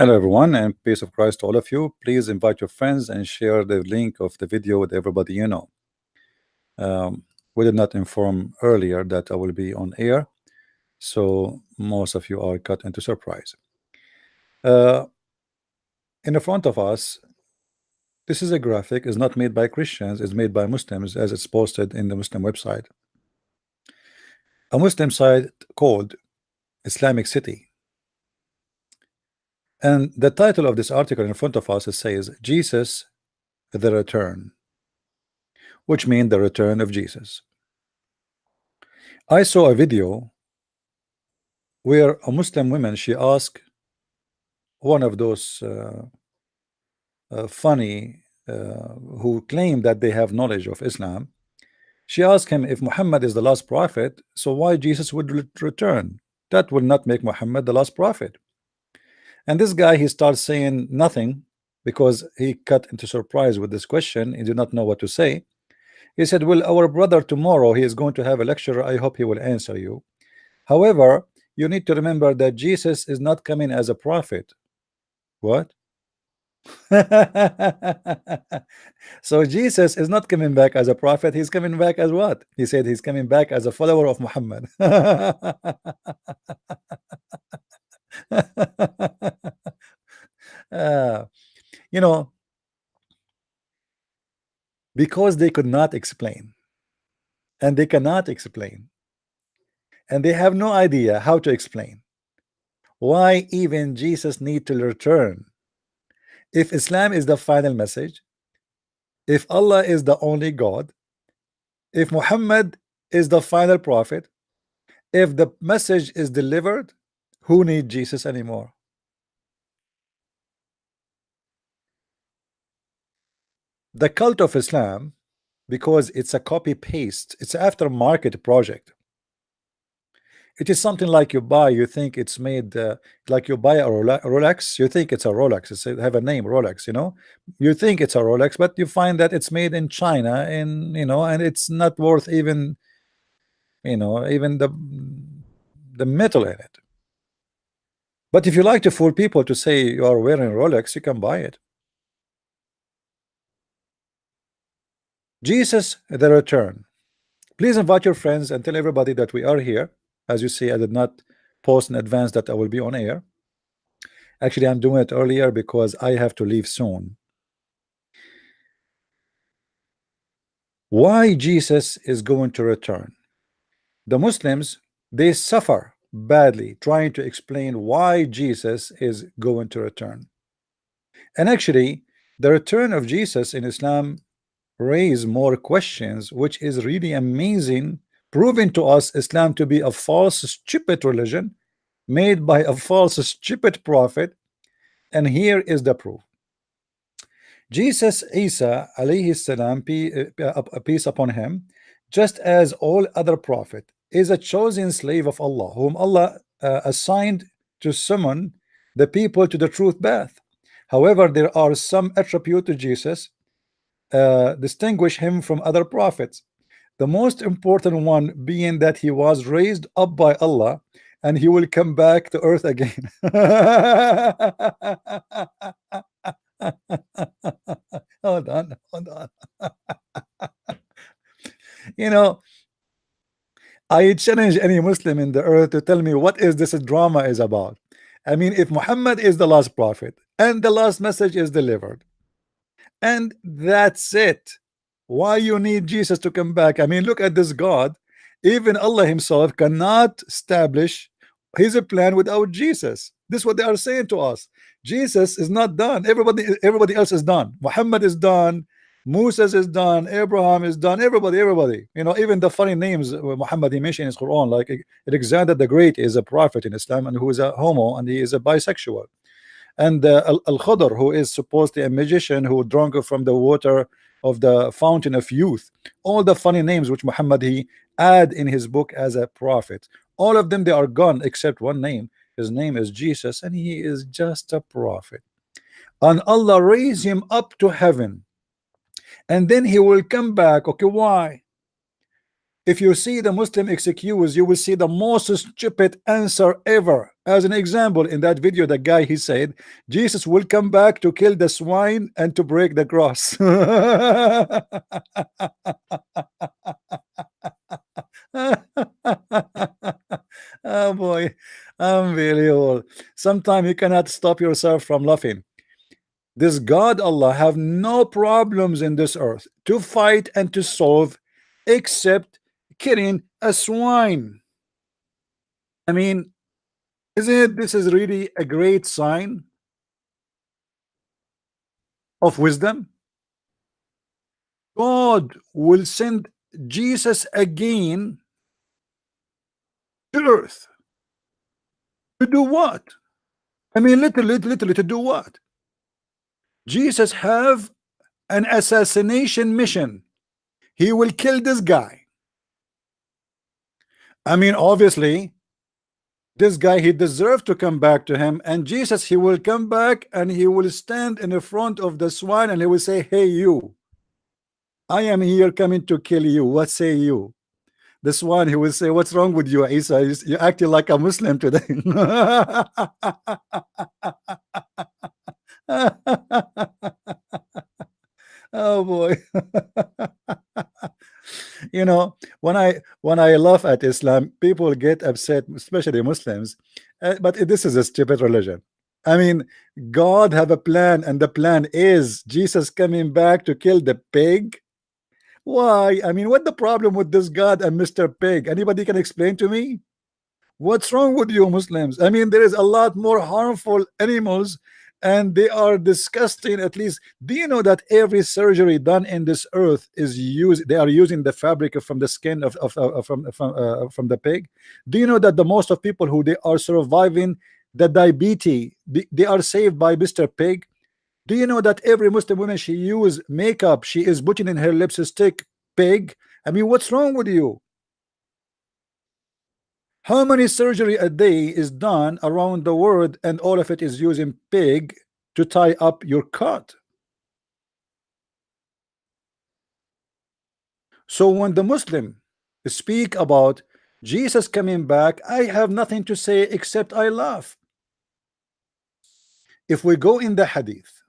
Hello everyone, and peace of Christ to all of you. Please invite your friends and share the link of the video with everybody you know. We did not inform earlier that I will be on air, so most of you are cut into surprise. Uh, in the front of us, this is a graphic, is not made by Christians, it's made by Muslims as it's posted in the Muslim website. A Muslim site called Islamic City. And the title of this article in front of us, it says Jesus the Return, which means the return of Jesus. I saw a video where a Muslim woman, she asked one of those funny who claim that they have knowledge of Islam. She asked him, if Muhammad is the last prophet, so why Jesus would return? That will not make Muhammad the last prophet. And this guy, he starts saying nothing because he cut into surprise with this question. He did not know what to say. He said, well, our brother tomorrow, he is going to have a lecture. I hope he will answer you. However, you need to remember that Jesus is not coming as a prophet. What? So Jesus is not coming back as a prophet. He's coming back as what? He said he's coming back as a follower of Muhammad. You know, because they could not explain, and they cannot explain, and they have no idea how to explain why even Jesus need to return. If Islam is the final message, if Allah is the only God, if Muhammad is the final prophet, if the message is delivered, who need Jesus anymore? The cult of Islam, because it's a copy paste, it's aftermarket project. It is something like you buy, you think it's made like you buy a Rolex, you think it's a Rolex, it's have a name Rolex, you know, you think it's a Rolex, but you find that it's made in China, and you know, and it's not worth even, you know, even the metal in it. But if you like to fool people to say you are wearing Rolex, you can buy it. Jesus the return. Please invite your friends and tell everybody that we are here. As you see, I did not post in advance that I will be on air. Actually, I'm doing it earlier because I have to leave soon. Why Jesus is going to return? The Muslims, they suffer badly trying to explain why Jesus is going to return. And actually, the return of Jesus in Islam raise more questions, which is really amazing, proving to us Islam to be a false, stupid religion made by a false, stupid prophet. And here is the proof. Jesus, Isa alayhi salam, peace upon him, just as all other prophet, is a chosen slave of Allah, whom Allah assigned to summon the people to the truth path. However, there are some attributes to Jesus distinguish him from other prophets. The most important one being that he was raised up by Allah and he will come back to earth again. Hold on, hold on. You know, I challenge any Muslim in the earth to tell me what is this drama is about. I mean, if Muhammad is the last prophet and the last message is delivered, and that's it, why you need Jesus to come back? I mean, look at this God. Even Allah himself cannot establish his plan without Jesus. This is what they are saying to us. Jesus is not done. Everybody else is done. Muhammad is done. Moses is done. Abraham is done. Everybody. You know, even the funny names Muhammad he mentioned in his Quran, like Alexander the Great is a prophet in Islam, and who is a homo, and he is a bisexual. And Al-Khadr, who is supposedly a magician who drank from the water of the fountain of youth. All the funny names which Muhammad he add in his book as a prophet, all of them, they are gone except one name. His name is Jesus, and he is just a prophet. And Allah raised him up to heaven, and then he will come back. Okay, why? If you see the Muslim excuse, you will see the most stupid answer ever. As an example, in that video, the guy, he said, Jesus will come back to kill the swine and to break the cross. Oh boy, unbelievable. Sometimes you cannot stop yourself from laughing. This God Allah have no problems in this earth to fight and to solve except killing a swine. I mean, isn't it, this is really a great sign of wisdom? God will send Jesus again to earth to do what? I mean, literally to do what? Jesus have an assassination mission. He will kill this guy. I mean, obviously, this guy, he deserved to come back to him, and Jesus, he will come back and he will stand in the front of the swine and he will say, hey you, I am here coming to kill you, what say you? The swine, he will say, what's wrong with you, Isa? You acting like a Muslim today. Oh boy. You know, when I laugh at Islam, people get upset, especially Muslims. But this is a stupid religion. I mean, God have a plan, and the plan is Jesus coming back to kill the pig. Why? I mean, what the problem with this God and Mr. Pig? Anybody can explain to me? What's wrong with you Muslims? I mean, there is a lot more harmful animals, and they are disgusting. At least, do you know that every surgery done in this earth is used? They are using the fabric from the skin from the pig. Do you know that the most of people who they are surviving the diabetes, they are saved by Mr. Pig? Do you know that every Muslim woman, she use makeup, she is putting in her lipstick pig? I mean, what's wrong with you? How many surgery a day is done around the world, and all of it is using pig to tie up your cut? So when the Muslim speak about Jesus coming back, I have nothing to say except I laugh. If we go in the hadith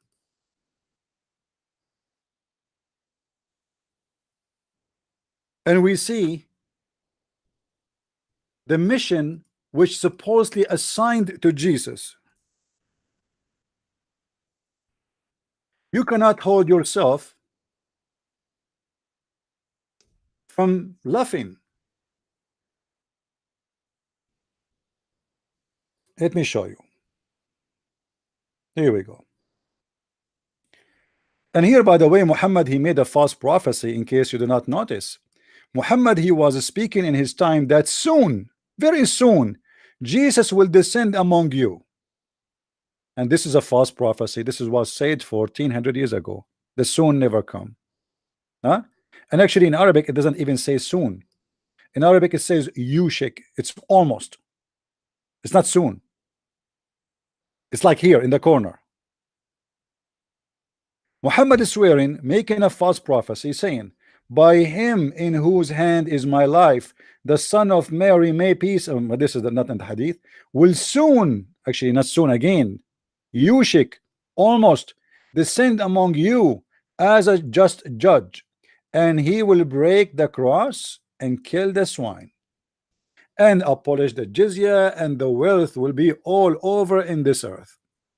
and we see the mission which supposedly assigned to Jesus, you cannot hold yourself from laughing. Let me show you. Here we go. And here, by the way, Muhammad, he made a false prophecy, in case you do not notice. Muhammad, he was speaking in his time that soon, very soon, Jesus will descend among you. And this is a false prophecy. This is was said 1400 years ago. The soon never come. Huh? And actually in Arabic, it doesn't even say soon. In Arabic, it says yushik. It's almost. It's not soon. It's like here in the corner. Muhammad is swearing, making a false prophecy, saying, by him in whose hand is my life, the son of Mary, may peace, this is not in the hadith, will soon, actually not soon again, yushik, almost, descend among you as a just judge, and he will break the cross and kill the swine and abolish the jizya, and the wealth will be all over in this earth.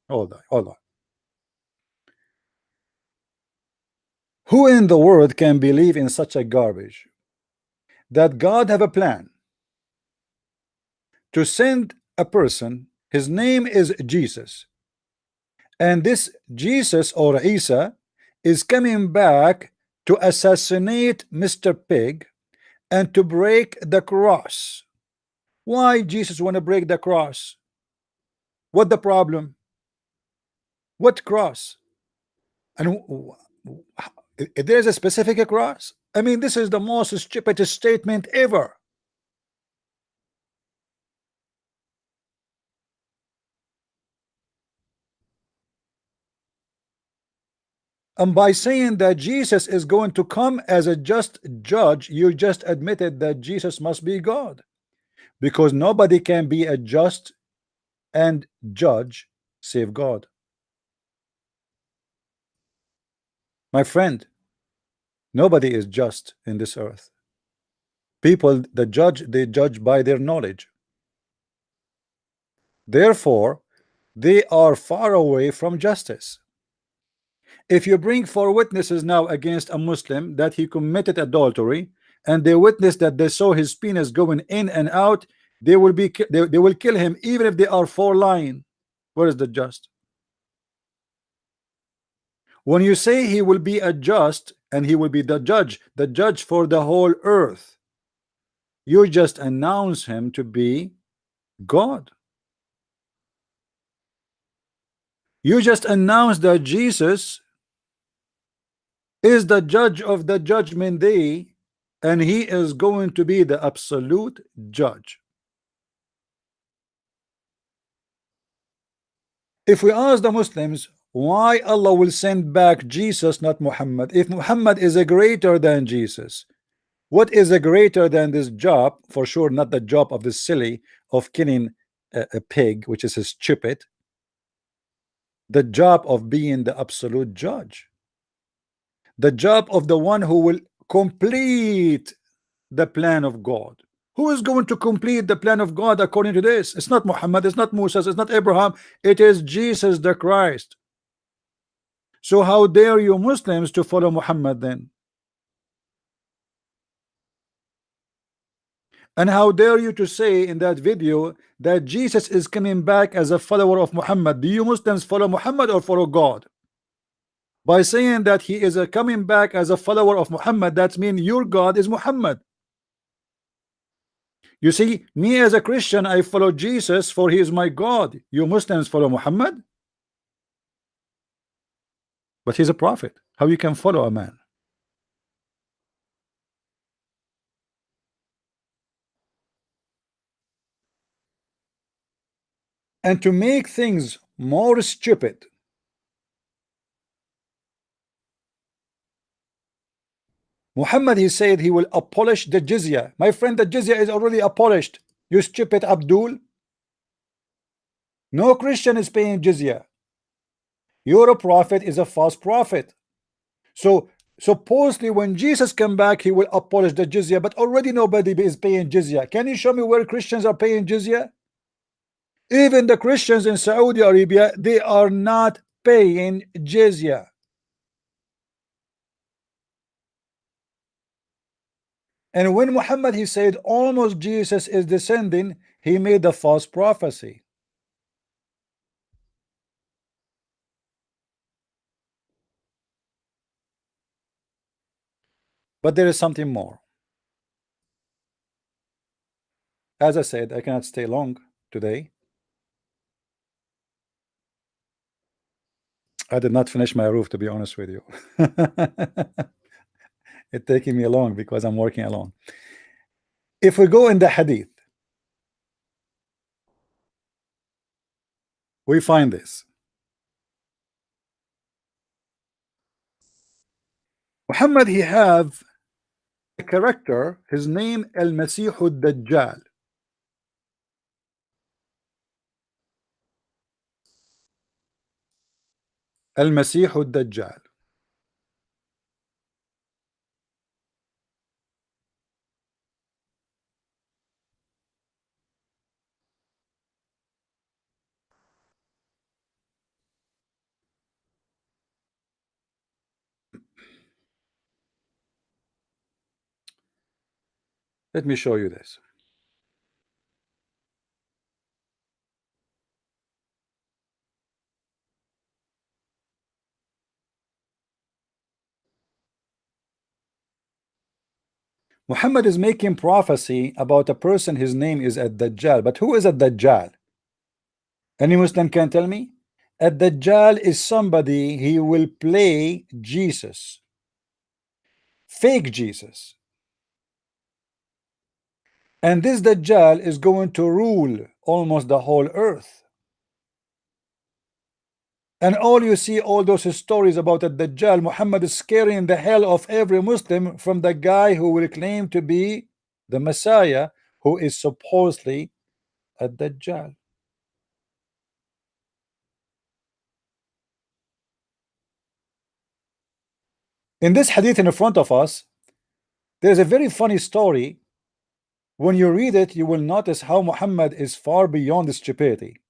Hold on. Who in the world can believe in such a garbage? That God have a plan to send a person, his name is Jesus, and this Jesus or Isa is coming back to assassinate Mr. Pig and to break the cross. Why Jesus want to break the cross? What the problem? What cross? And there's a specific cross? I mean, this is the most stupid statement ever. And by saying that Jesus is going to come as a just judge, you just admitted that Jesus must be God, because nobody can be a just and judge save God. My friend, nobody is just in this earth. People that judge, they judge by their knowledge. Therefore, they are far away from justice. If you bring four witnesses now against a Muslim that he committed adultery, and they witness that they saw his penis going in and out, they will be they will kill him even if they are four lying. Where is the just? When you say he will be a just and he will be the judge for the whole earth, you just announce him to be God. You just announce that Jesus is the judge of the judgment day, and he is going to be the absolute judge. If we ask the Muslims why Allah will send back Jesus, not Muhammad, if Muhammad is a greater than Jesus, what is a greater than this job? For sure not the job of the silly of killing a pig, which is stupid. The job of being the absolute judge, the job of the one who will complete the plan of God. Who is going to complete the plan of God according to this? It's not Muhammad, it's not Moses, it's not Abraham, it is Jesus the Christ. So how dare you Muslims to follow Muhammad then? And how dare you to say in that video that Jesus is coming back as a follower of Muhammad? Do you Muslims follow Muhammad or follow God? By saying that he is coming back as a follower of Muhammad, that means your God is Muhammad. You see, me as a Christian, I follow Jesus, for he is my God. You Muslims follow Muhammad, but he's a prophet. How you can follow a man? And to make things more stupid, Muhammad, he said he will abolish the jizya. My friend, the jizya is already abolished. You stupid Abdul. No Christian is paying jizya. Your prophet is a false prophet. So supposedly when Jesus come back, he will abolish the jizya, but already nobody is paying jizya. Can you show me where Christians are paying jizya? Even the Christians in Saudi Arabia, they are not paying jizya. And when Muhammad, he said almost Jesus is descending, he made a false prophecy. But there is something more. As I said, I cannot stay long today. I did not finish my roof, to be honest with you. It's taking me long because I'm working alone. If we go in the hadith, we find this. Muhammad, he have a character, his name Al-Masih Ad-Dajjal. Al-Masih Ad-Dajjal. Let me show you this. Muhammad is making prophecy about a person, his name is Ad-Dajjal. But who is Ad-Dajjal? Any Muslim can tell me? Ad-Dajjal is somebody, he will play Jesus, fake Jesus. And this Dajjal is going to rule almost the whole earth. And all you see, all those stories about the Dajjal, Muhammad is scaring the hell of every Muslim from the guy who will claim to be the Messiah, who is supposedly a Dajjal. In this hadith in front of us, there's a very funny story. When you read it, you will notice how Muhammad is far beyond stupidity.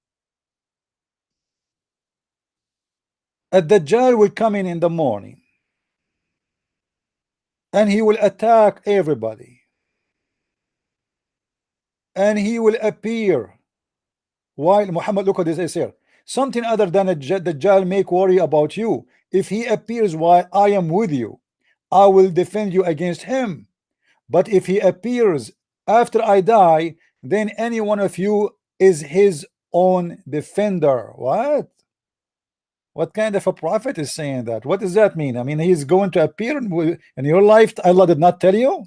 A Dajjal will come in the morning and he will attack everybody, and he will appear while Muhammad, look at this here, something other than a Dajjal make worry about you. If he appears while I am with you, I will defend you against him. But if he appears after I die, then any one of you is his own defender. What kind of a prophet is saying that? What does that mean? I mean, he's going to appear in your life. Allah did not tell you.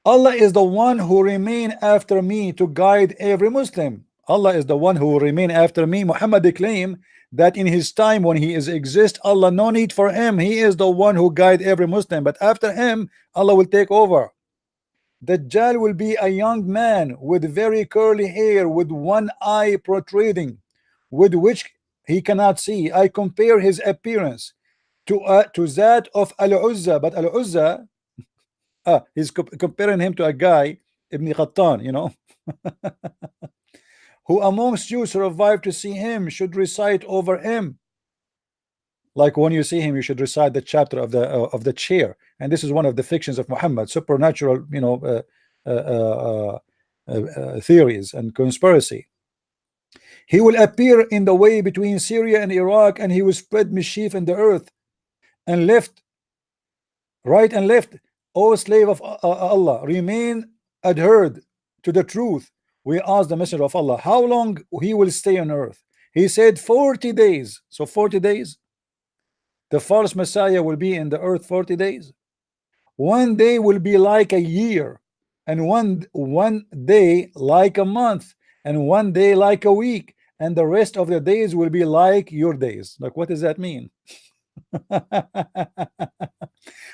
Allah is the one who remain after me to guide every Muslim. Allah is the one who will remain after me. Muhammad claimed that in his time when he is exist, Allah no need for him. He is the one who guide every Muslim. But after him, Allah will take over. Dajjal will be a young man with very curly hair, with one eye protruding, with which he cannot see. I compare his appearance to that of Al-Uzza, but Al-Uzza, he's comparing him to a guy, Ibn Qattan, you know. Who amongst you survived to see him should recite over him. Like when you see him, you should recite the chapter of the chair. And this is one of the fictions of Muhammad, supernatural, you know, theories and conspiracy. He will appear in the way between Syria and Iraq, and he will spread mischief in the earth, and left, right and left. O slave of Allah, remain adhered to the truth. We asked the Messenger of Allah how long he will stay on earth. He said 40 days. So 40 days, the false Messiah will be in the earth 40 days. One day will be like a year, and one day like a month, and one day like a week, and the rest of the days will be like your days. Like, what does that mean?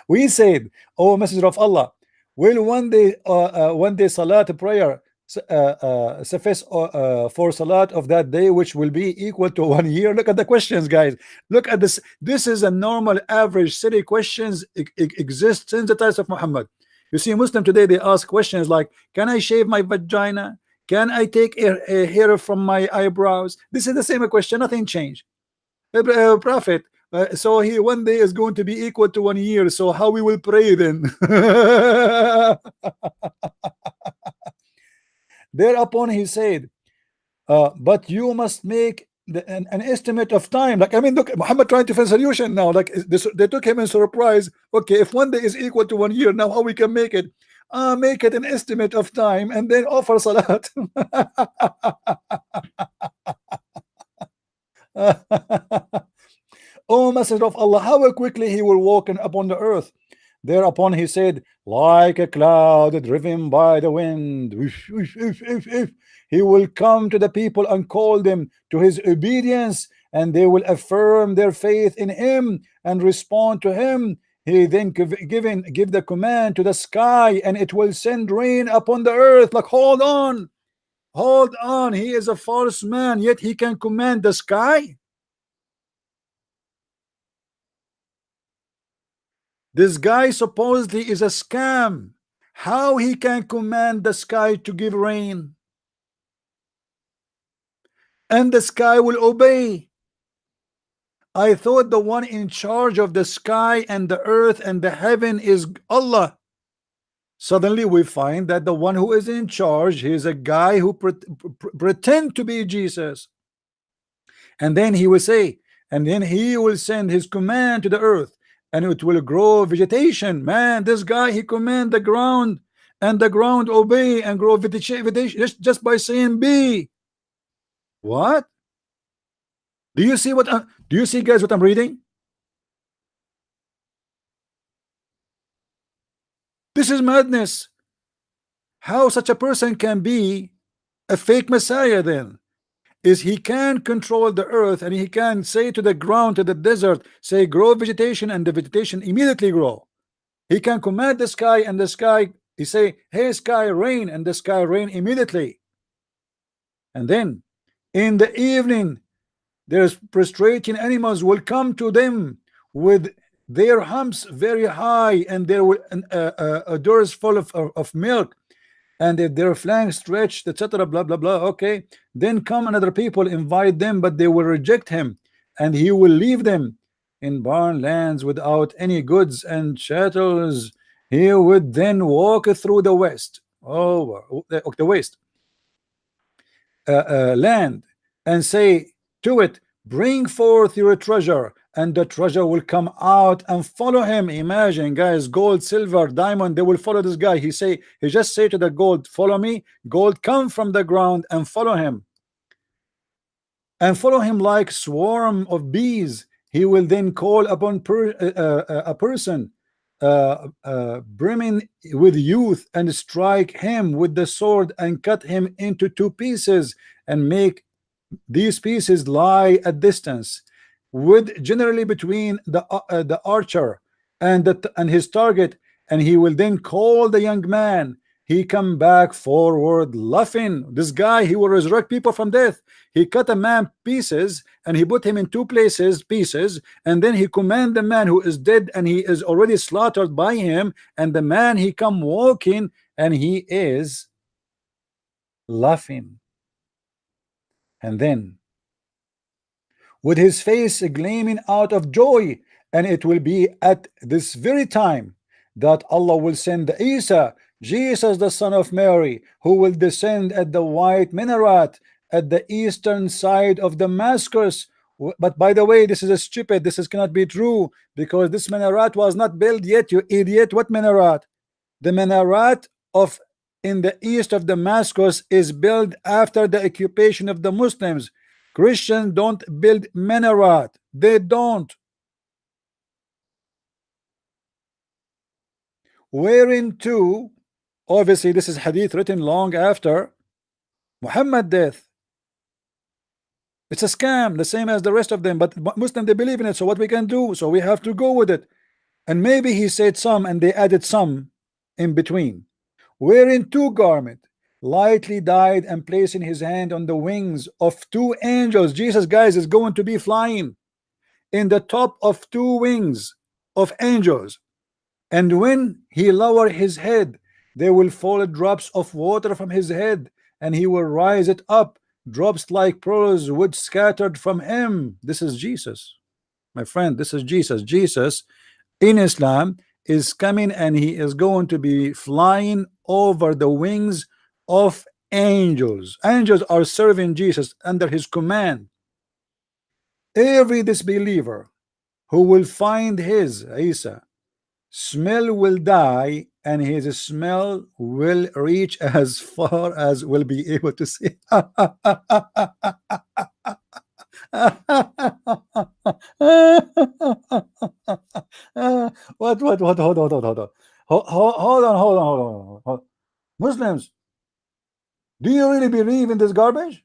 We said, oh Messenger of Allah, will one day salat prayer suffice for salat of that day, which will be equal to 1 year? Look at the questions, guys. Look at this. This is a normal average silly questions exist since the times of Muhammad. You see, Muslim today, they ask questions like, can I shave my vagina? Can I take a hair from my eyebrows? This is the same question, nothing changed. Prophet, so he one day is going to be equal to 1 year, so how we will pray then? Thereupon he said, but you must make an estimate of time. Like, I mean, look, Muhammad trying to find a solution now. Like this, they took him in surprise. Okay, if 1 day is equal to 1 year, now how we can make it? Make it an estimate of time and then offer salat. O Messenger of Allah, how quickly he will walk upon the earth. Thereupon he said, like a cloud driven by the wind. He will come to the people and call them to his obedience, and they will affirm their faith in him and respond to him. He then give the command to the sky, and it will send rain upon the earth. Like, hold on, he is a false man, yet he can command the sky. This guy supposedly is a scam. How he can command the sky to give rain, and the sky will obey? I thought the one in charge of the sky and the earth and the heaven is Allah. Suddenly we find that the one who is in charge, he is a guy who pretend to be Jesus. And then he will say, and then he will send his command to the earth, and it will grow vegetation. Man, this guy, he command the ground, and the ground obey and grow vegetation just by saying be. What? Do you see what do you see, guys, what I'm reading? This is madness. How such a person can be a fake Messiah then? is he can control the earth, and he can say to the ground, to the desert, say grow vegetation, and the vegetation immediately grow. He can command the sky, and the sky, he say, hey sky rain, and the sky rain immediately. And then in the evening there's prostrating animals will come to them with their humps very high, and there will doors full of milk, and if their flanks stretched, etc., blah blah blah. Okay, then come another people, invite them, but they will reject him, and he will leave them in barren lands without any goods and chattels. He would then walk through the west, the west land, and say to it, bring forth your treasure, and the treasure will come out and follow him. Imagine, guys, gold, silver, diamond, they will follow this guy. He just say to the gold, follow me. Gold come from the ground and follow him, and follow him like swarm of bees. He will then call upon a person brimming with youth, and strike him with the sword, and cut him into two pieces, and make these pieces lie at distance, with generally between the archer and his target, and he will then call the young man. He come back forward laughing. This guy, he will resurrect people from death. He cut a man pieces, and he put him in two pieces, and then he command the man who is dead, and he is already slaughtered by him, and the man, he come walking, and he is laughing. And then with his face gleaming out of joy, and it will be at this very time that Allah will send Isa, Jesus the son of Mary, who will descend at the white minaret at the eastern side of Damascus. But by the way, this is a stupid, this cannot be true, because this minaret was not built yet, you idiot. What minaret? The minaret of in the east of Damascus is built after the occupation of the Muslims. Christians don't build minaret, they don't. Wherein obviously this is hadith written long after Muhammad death. It's a scam, the same as the rest of them, but Muslim, they believe in it. So what we can do? So we have to go with it. And maybe he said some, and they added some in between. Wearing two garment, lightly dyed, and placing his hand on the wings of two angels. Jesus, guys, is going to be flying in the top of two wings of angels, and when he lower his head, there will fall drops of water from his head, and he will rise it up. Drops like pearls would scattered from him. This is Jesus, my friend. This is Jesus. Jesus in Islam is coming, and he is going to be flying over the wings of angels. Angels are serving Jesus under his command. Every disbeliever who will find his Isa smell will die, and his smell will reach as far as will be able to see. What? Hold on. Hold on. Muslims, do you really believe in this garbage?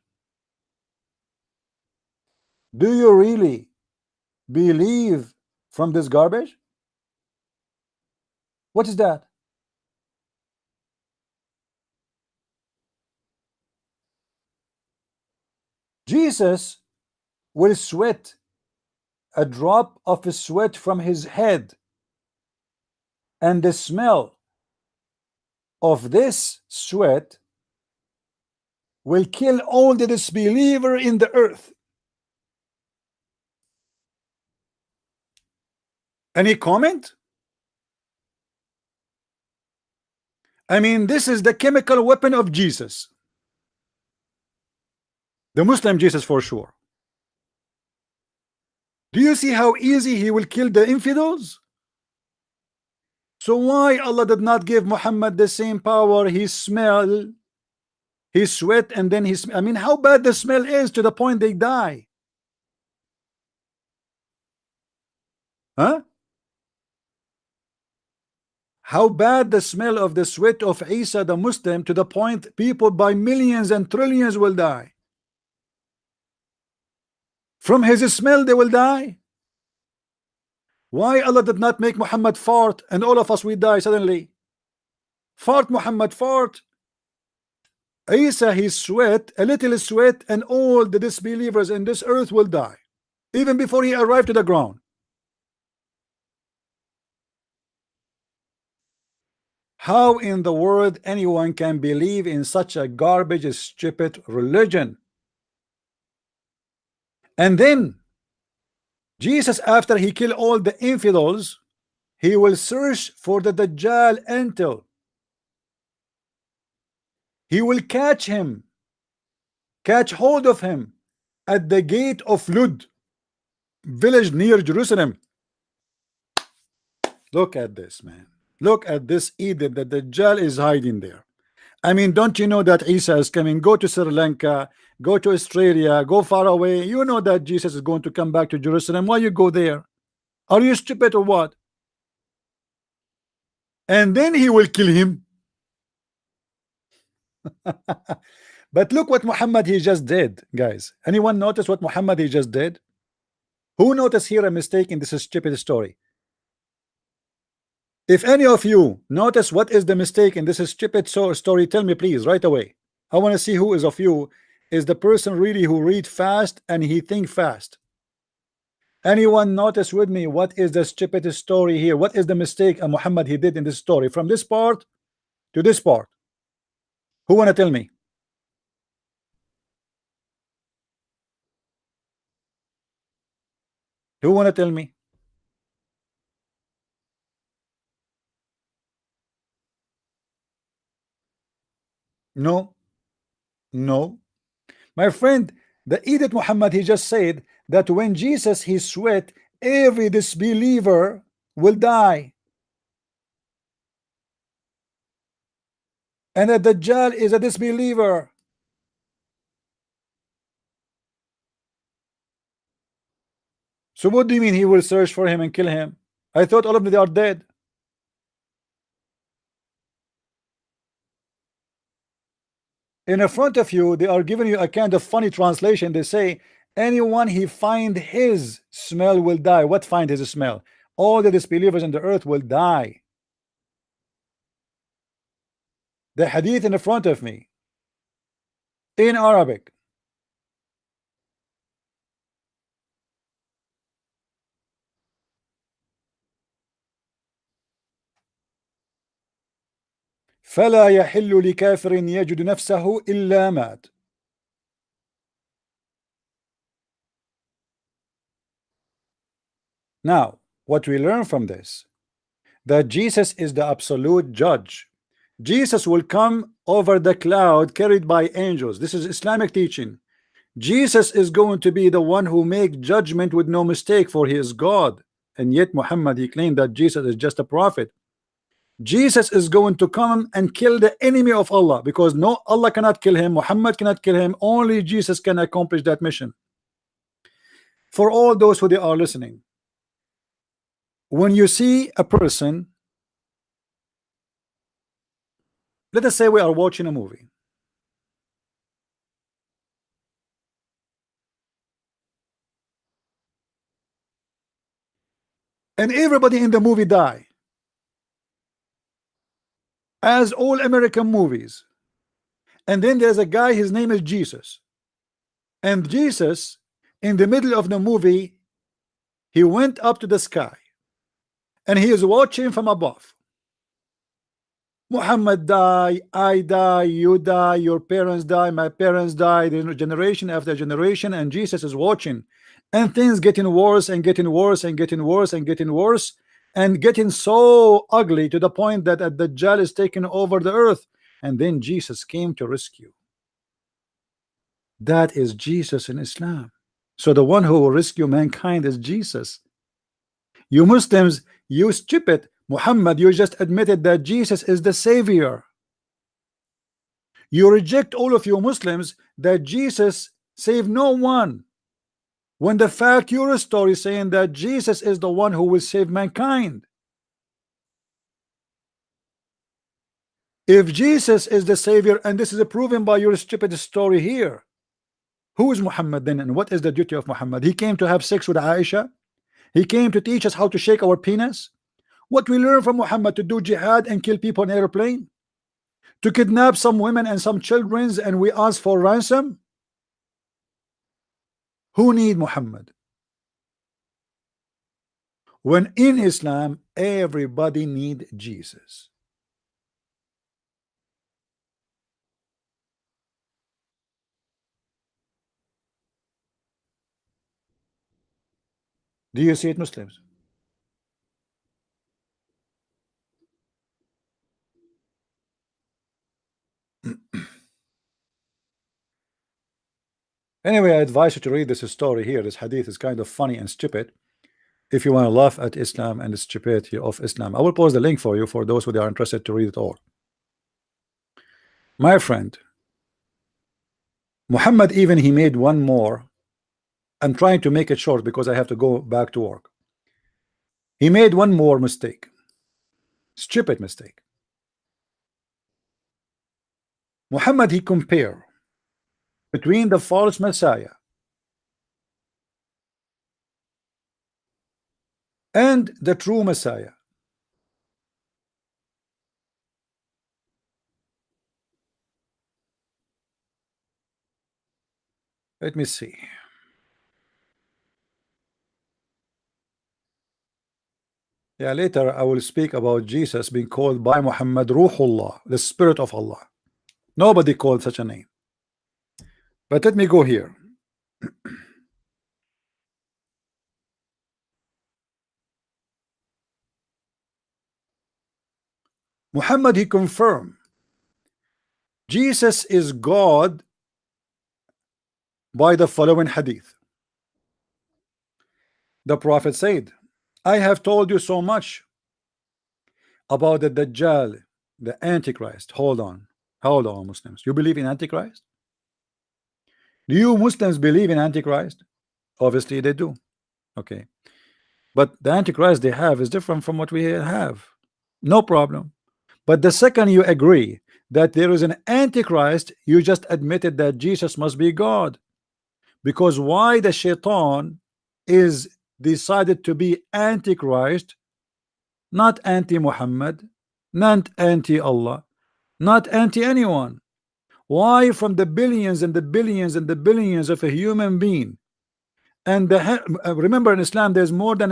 Do you really believe from this garbage? What is that? Jesus will sweat a drop of sweat from his head, and the smell of this sweat will kill all the disbeliever in the earth. Any comment? I mean, this is the chemical weapon of Jesus, the Muslim Jesus, for sure. Do you see how easy he will kill the infidels? So why Allah did not give Muhammad the same power? He smell, he sweat, and then I mean, how bad the smell is to the point they die. Huh? How bad the smell of the sweat of Isa the Muslim, to the point people by millions and trillions will die. From his smell they will die. Why Allah did not make Muhammad fart and all of us we die suddenly? Fart, Muhammad, fart. Isa, he sweat, a little sweat, and all the disbelievers in this earth will die, even before he arrived to the ground. How in the world anyone can believe in such a garbage, stupid religion? And then Jesus, after he killed all the infidels, he will search for the Dajjal until he will catch him, catch hold of him at the gate of Lud, village near Jerusalem. Look at this, man. Look at this Eden that the Dajjal is hiding there. I mean, don't you know that Isa is coming? Go to Sri Lanka, go to Australia, go far away. You know that Jesus is going to come back to Jerusalem. Why you go there? Are you stupid or what? And then he will kill him. But look what Muhammad he just did, guys. Anyone notice what Muhammad he just did? Who noticed here a mistake in this stupid story? If any of you notice what is the mistake in this stupid story, tell me please right away. I want to see who is of you is the person really who read fast and he think fast. Anyone notice with me what is the stupid story here? What is the mistake Muhammad he did in this story from this part to this part? Who want to tell me? Who want to tell me? No, no, my friend. The Edith Muhammad he just said that when Jesus he sweat, every disbeliever will die, and that Dajjal is a disbeliever. So what do you mean he will search for him and kill him? I thought all of them they are dead. In front of you they are giving you a kind of funny translation. They say anyone he find his smell will die. What find his smell? All the disbelievers in the earth will die. The hadith in front of me in Arabic. فلا يحل لكافر يجد نفسه إلا مات. Now what we learn from this, that Jesus is the absolute judge. Jesus will come over the cloud carried by angels. This is Islamic teaching. Jesus is going to be the one who make judgment with no mistake, for he is God. And yet Muhammad he claimed that Jesus is just a prophet. Jesus is going to come and kill the enemy of Allah, because no, Allah cannot kill him, Muhammad cannot kill him, only Jesus can accomplish that mission. For all those who they are listening, when you see a person, let us say we are watching a movie, and everybody in the movie die, as all American movies, and then there's a guy, his name is Jesus, and Jesus in the middle of the movie he went up to the sky and he is watching from above. Muhammad die, I die, you die, your parents die, my parents die, generation after generation, and Jesus is watching, and things getting worse and getting worse and getting worse and getting worse and getting so ugly to the point that the Dajjal is taking over the earth, and then Jesus came to rescue. That is Jesus in Islam. So the one who will rescue mankind is Jesus. You Muslims, you stupid, Muhammad, you just admitted that Jesus is the savior. You reject, all of you Muslims, that Jesus saved no one, when the fact your story is saying that Jesus is the one who will save mankind. If Jesus is the savior, and this is proven by your stupid story here, Who is Muhammad then, and what is the duty of Muhammad? He came to have sex with Aisha. He came to teach us how to shake our penis. What we learn from Muhammad? To do jihad and kill people on airplane, to kidnap some women and some children, and we ask for ransom. Who need Muhammad? When in Islam everybody need Jesus. Do you see it, Muslims? Anyway, I advise you to read this story here. This hadith is kind of funny and stupid. If you want to laugh at Islam and the stupidity of Islam, I will post the link for you for those who are interested to read it all. My friend, Muhammad, even he made one more. I'm trying to make it short because I have to go back to work. He made one more mistake, stupid mistake. Muhammad, he compared between the false Messiah and the true Messiah. Let me see. Yeah, later I will speak about Jesus being called by Muhammad Ruhullah, the Spirit of Allah. Nobody called such a name. But let me go here. Muhammad, he confirmed Jesus is God by the following hadith. The Prophet said, I have told you so much about the Dajjal, the Antichrist. Hold on, Muslims. You believe in Antichrist? Do you Muslims believe in Antichrist? Obviously they do. Okay, but the Antichrist they have is different from what we have. No problem. But the second you agree that there is an Antichrist, you just admitted that Jesus must be God. Because why the Shaitan is decided to be Antichrist, not anti-Muhammad, not anti-Allah, not anti-anyone? Why from the billions and the billions and the billions of a human being, and remember in Islam there's more than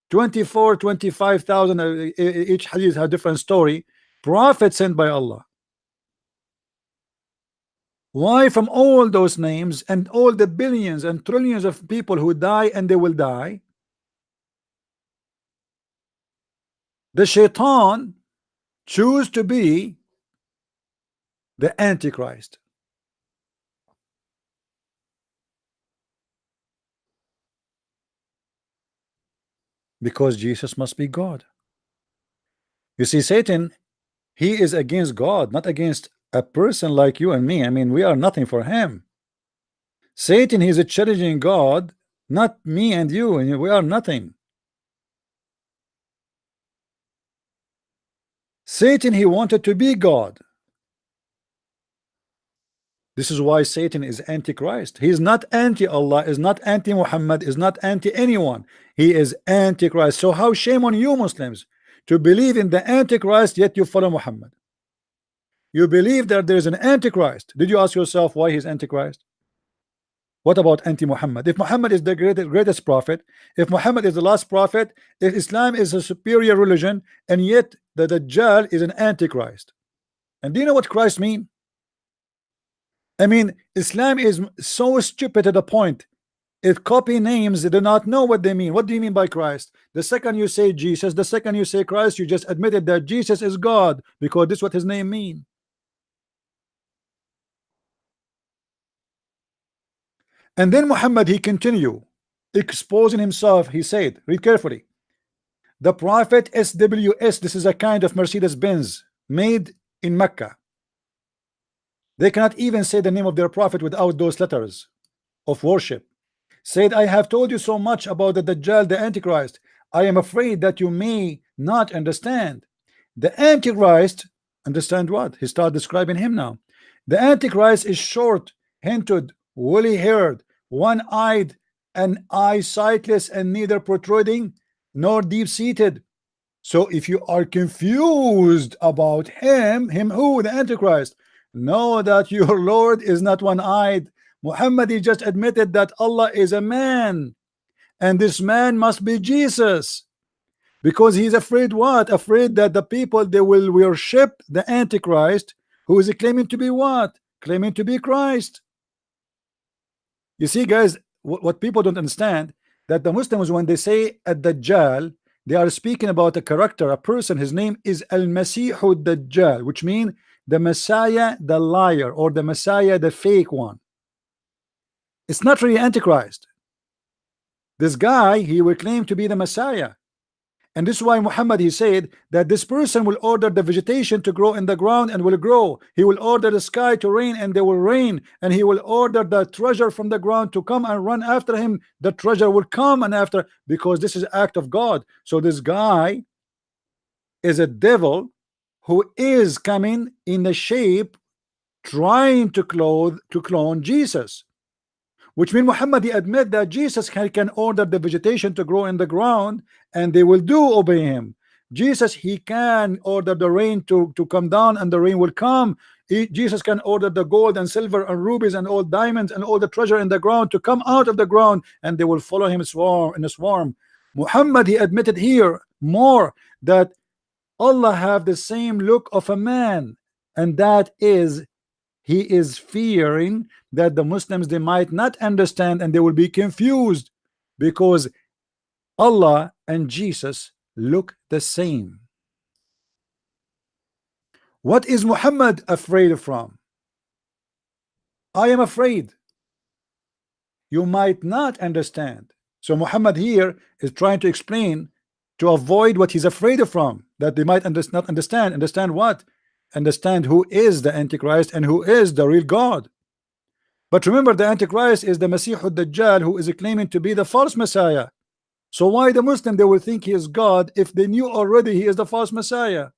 25,000, each hadith has a different story, prophets sent by Allah. Why from all those names and all the billions and trillions of people who die and they will die, the Shaitan choose to be the Antichrist? Because Jesus must be God. You see, Satan, he is against God, not against a person like you and me. I mean, we are nothing for him. Satan, he is a challenging God, not me and you, and we are nothing. Satan, he wanted to be God. This is why Satan is antichrist. He is not anti-Allah, is not anti-Muhammad, is not anti-anyone. He is antichrist. So how shame on you Muslims to believe in the antichrist yet you follow Muhammad. You believe that there is an antichrist. Did you ask yourself why he's antichrist? What about anti-Muhammad? If Muhammad is the greatest prophet, if Muhammad is the last prophet, if Islam is a superior religion, and yet the Dajjal is an antichrist. And do you know what Christ mean? I mean, Islam is so stupid to the point it copy names, they do not know what they mean. What do you mean by Christ? The second you say Jesus, the second you say Christ, you just admitted that Jesus is God, because this is what his name mean. And then Muhammad, he continue exposing himself. He said, read carefully, the prophet SWS, this is a kind of Mercedes-Benz made in Mecca. They cannot even say the name of their prophet without those letters of worship. Said, I have told you so much about the Dajjal, the Antichrist. I am afraid that you may not understand. The Antichrist, understand what? He started describing him now. The Antichrist is short hinted, woolly haired, one-eyed, and eye sightless, and neither protruding nor deep-seated. So if you are confused about him who? The Antichrist, know that your Lord is not one-eyed. Muhammad, he just admitted that Allah is a man, and this man must be Jesus, because he's afraid what? Afraid that the people, they will worship the Antichrist, who is claiming to be what? Claiming to be Christ. You see, guys, what people don't understand, that the Muslims, when they say ad-Dajjal, they are speaking about a character, a person. His name is Al-Masih ad-Dajjal, which means the Messiah, the liar, or the Messiah, the fake one. It's not really Antichrist. This guy, he will claim to be the Messiah. And this is why Muhammad, he said that this person will order the vegetation to grow in the ground and will grow. He will order the sky to rain and they will rain. And he will order the treasure from the ground to come and run after him. The treasure will come and after, because this is an act of God. So this guy is a devil who is coming in the shape trying to clone Jesus. Which means Muhammad, he admit that Jesus can order the vegetation to grow in the ground and they will do obey him. Jesus, he can order the rain to come down and the rain will come. Jesus can order the gold and silver and rubies and all diamonds and all the treasure in the ground to come out of the ground, and they will follow him in a swarm. Muhammad, he admitted here more that Allah have the same look of a man, and that is, he is fearing that the Muslims, they might not understand and they will be confused, because Allah and Jesus look the same. What is Muhammad afraid from? I am afraid you might not understand. So Muhammad here is trying to explain to avoid what he's afraid from, that they might not understand. Understand what? Understand who is the Antichrist and who is the real God. But remember, the Antichrist is the Masih ad-Dajjal, who is claiming to be the false Messiah. So why the Muslim, they will think he is God if they knew already he is the false Messiah?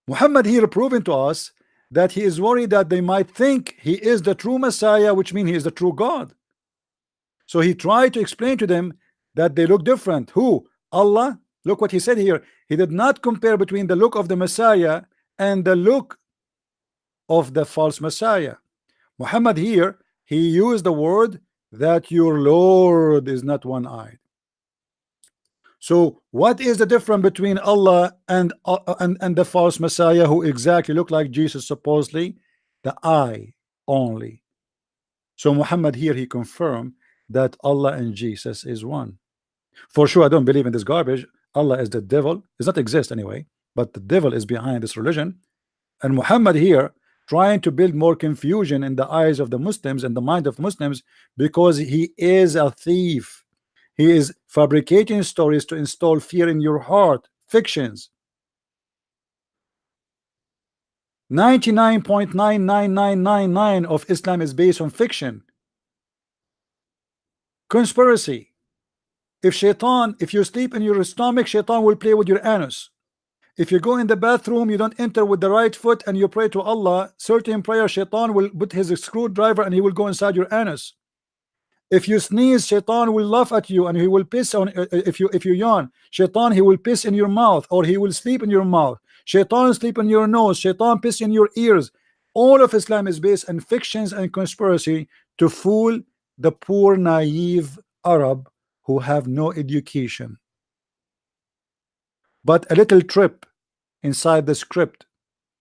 Muhammad here proving to us that he is worried that they might think he is the true Messiah, which means he is the true God. So he tried to explain to them that they look different. Who? Allah. Look what he said here. He did not compare between the look of the Messiah and the look of the false Messiah. Muhammad here, he used the word that your Lord is not one-eyed. So what is the difference between Allah and the false Messiah, who exactly look like Jesus supposedly? The eye only. So Muhammad here, he confirmed that Allah and Jesus is one. For sure, I don't believe in this garbage. Allah is the devil. Does not exist anyway, but the devil is behind this religion. And Muhammad here trying to build more confusion in the eyes of the Muslims and the mind of Muslims, because he is a thief. He is fabricating stories to install fear in your heart. Fictions. 99.99999 of Islam is based on fiction. Conspiracy. If you sleep in your stomach, shaitan will play with your anus. If you go in the bathroom, you don't enter with the right foot and you pray to Allah, certain prayer, shaitan will put his screwdriver and he will go inside your anus. If you sneeze, shaitan will laugh at you and he will piss on. If you yawn, shaitan, he will piss in your mouth, or he will sleep in your mouth. Shaitan sleep in your nose, shaitan piss in your ears. All of Islam is based on fictions and conspiracy to fool the poor naive Arab who have no education. But a little trip inside the script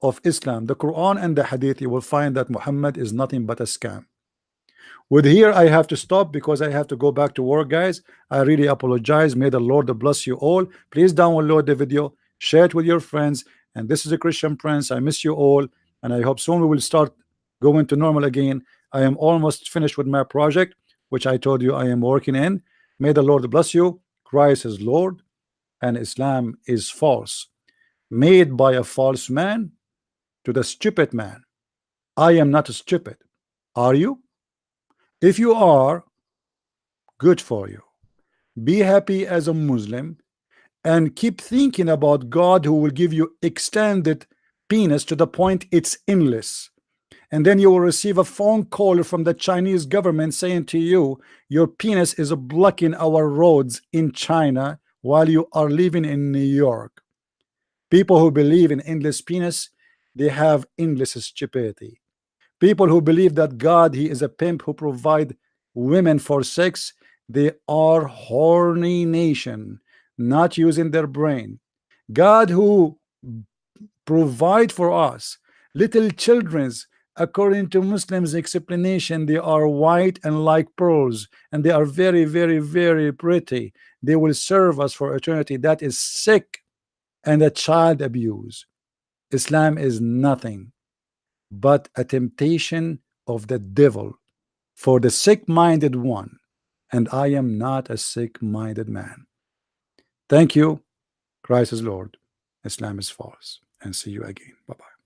of Islam, the Quran and the Hadith, you will find that Muhammad is nothing but a scam. With here, I have to stop because I have to go back to work, guys. I really apologize. May the Lord bless you all. Please download the video, share it with your friends. And this is a Christian Prince. I miss you all, and I hope soon we will start going to normal again. I am almost finished with my project, which I told you I am working in. May the Lord bless you. Christ is Lord and Islam is false, made by a false man to the stupid man. I am not stupid. Are you? If you are, good for you. Be happy as a Muslim and keep thinking about God, who will give you extended penis to the point it's endless, and then you will receive a phone call from the Chinese government saying to you, your penis is blocking our roads in China while you are living in New York. People who believe in endless penis, they have endless stupidity. People who believe that God, he is a pimp who provide women for sex, they are horny nation, not using their brain. God who provide for us little children's, according to Muslims explanation, they are white and like pearls, and they are very, very, very pretty. They will serve us for eternity. That is sick and a child abuse. Islam is nothing but a temptation of the devil for the sick-minded one, and I am not a sick-minded man. Thank you. Christ is Lord. Islam is false. And see you again. Bye-bye.